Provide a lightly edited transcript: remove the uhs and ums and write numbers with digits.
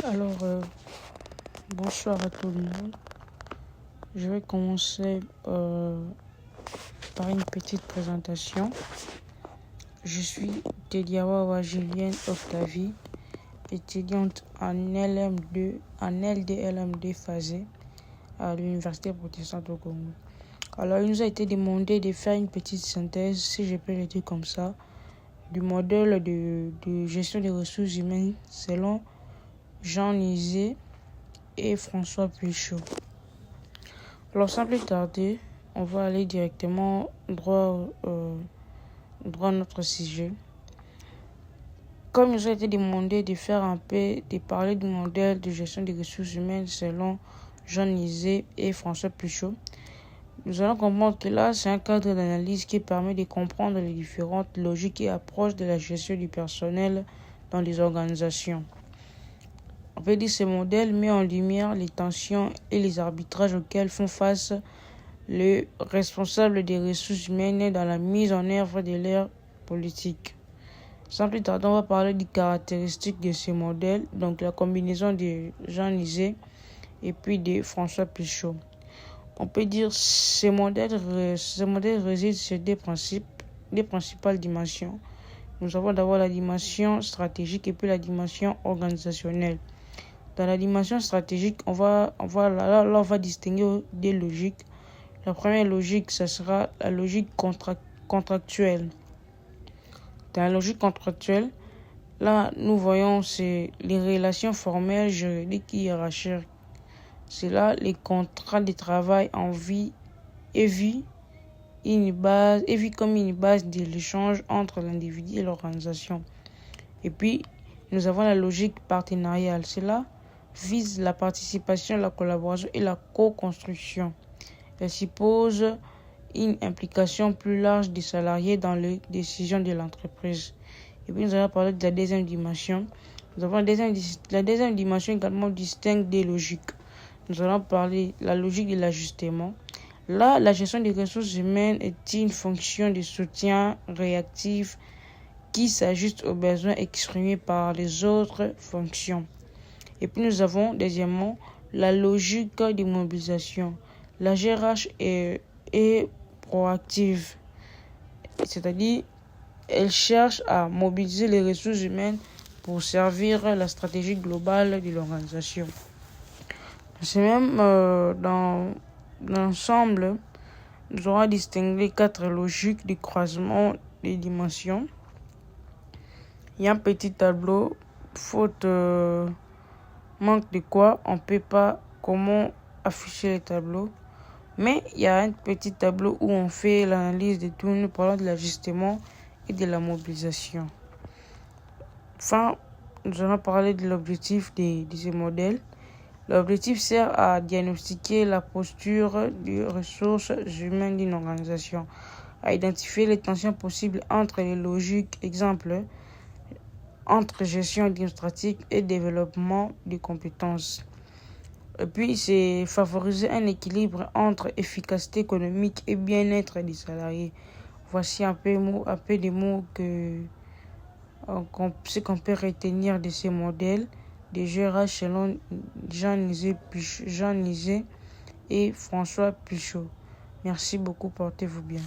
Alors, bonsoir à tout le monde. Je vais commencer par une petite présentation. Je suis Tediawawa Julienne Octavie, étudiante en LM2, en LDLM2 phasé à l'Université protestante au Congo. Alors, il nous a été demandé de faire une petite synthèse, si je peux le dire comme ça, du modèle de gestion des ressources humaines selon Jean Nizet et François Pichot. Alors, sans plus tarder, on va aller directement droit à notre sujet. Comme il nous a été demandé de parler du modèle de gestion des ressources humaines selon Jean Nizet et François Pichot, nous allons comprendre que là, c'est un cadre d'analyse qui permet de comprendre les différentes logiques et approches de la gestion du personnel dans les organisations. On peut dire que ce modèle met en lumière les tensions et les arbitrages auxquels font face les responsables des ressources humaines dans la mise en œuvre de leur politique. Sans plus tarder, on va parler des caractéristiques de ce modèle, donc la combinaison de Jean Nizet et puis de François Pichot. On peut dire que ce modèle réside sur deux principales dimensions. Nous avons d'abord la dimension stratégique et puis la dimension organisationnelle. Dans la dimension stratégique, on va distinguer des logiques. La première logique, ce sera la logique contractuelle. Dans la logique contractuelle, là, nous voyons les relations formelles, juridiques et hiérarchiques. C'est là les contrats de travail en vie et vie comme une base de l'échange entre l'individu et l'organisation. Et puis, nous avons la logique partenariale. Cela vise la participation, la collaboration et la co-construction. Elle suppose une implication plus large des salariés dans les décisions de l'entreprise. Et puis, nous allons parler de la deuxième dimension. Nous avons la deuxième dimension également distincte des logiques. Nous allons parler de la logique de l'ajustement. Là, la gestion des ressources humaines est une fonction de soutien réactif qui s'ajuste aux besoins exprimés par les autres fonctions. Et puis nous avons, deuxièmement, la logique de mobilisation. La GRH est proactive, c'est-à-dire elle cherche à mobiliser les ressources humaines pour servir la stratégie globale de l'organisation. C'est même dans l'ensemble, nous aurons distingué 4 logiques de croisement des dimensions. Il y a un petit tableau, manque de quoi, on ne peut pas comment afficher les tableaux. Mais il y a un petit tableau où on fait l'analyse de tout, nous parlons de l'ajustement et de la mobilisation. Enfin, nous allons parler de l'objectif de ce modèle. L'objectif sert à diagnostiquer la posture des ressources humaines d'une organisation, à identifier les tensions possibles entre les logiques, exemple, entre gestion administrative et développement des compétences. Et puis, c'est favoriser un équilibre entre efficacité économique et bien-être des salariés. Voici un peu des mots qu'on peut retenir de ces modèles de GRH selon Jean Nizet et François Pichot. Merci beaucoup, portez-vous bien.